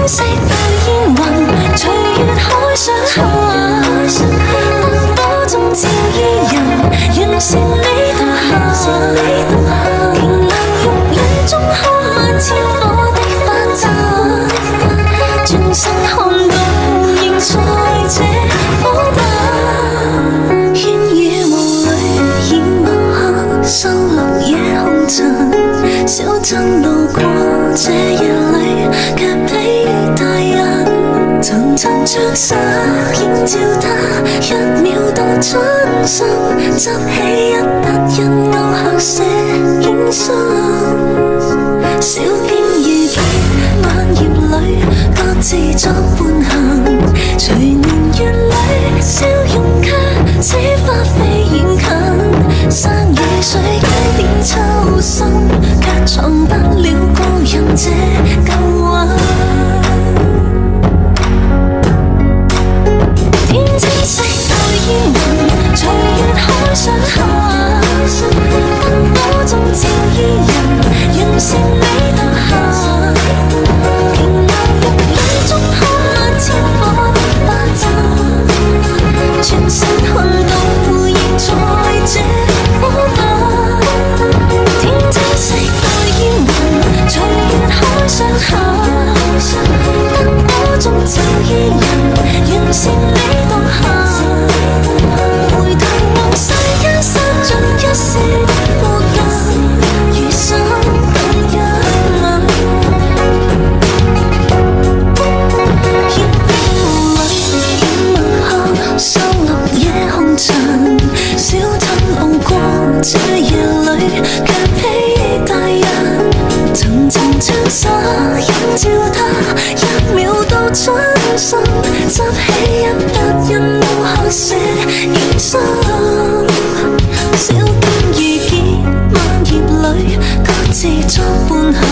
色對煙雲，隨月海上行。燈火中照依人，完善你獨行。勁亮玉女中看萬千火的花綻，轉身看到仍在這火燈。煙雨霧裏掩墨客，收落夜紅塵。小鎮路過這夜裏，卻披大人。層層着灑映照他，一秒到春生。執起一筆印勾刻寫影心。小徑遇見晚葉裏，各自作伴行。隨年月裏，笑容卻似花飛遠近。山與水溪點秋心，卻藏不了高人這舊韻。天青色對煙雲，隨月海上行。燈火中照依人，完善你獨行。勁亮玉女中看萬千火的花綻，轉身看到現在這火燈。天青色對煙雲，隨月海上行。燈火中照依人，完善你獨行。回頭望世間散盡一時的附近，餘生等一吻。煙霧裏掩墨客，收落夜紅塵。小鎮路過這夜裏，卻披大人。層層窗紗映照他，一秒到春生。執起一筆印勾刻寫影心。小徑遇見晚葉裏，各自作伴行。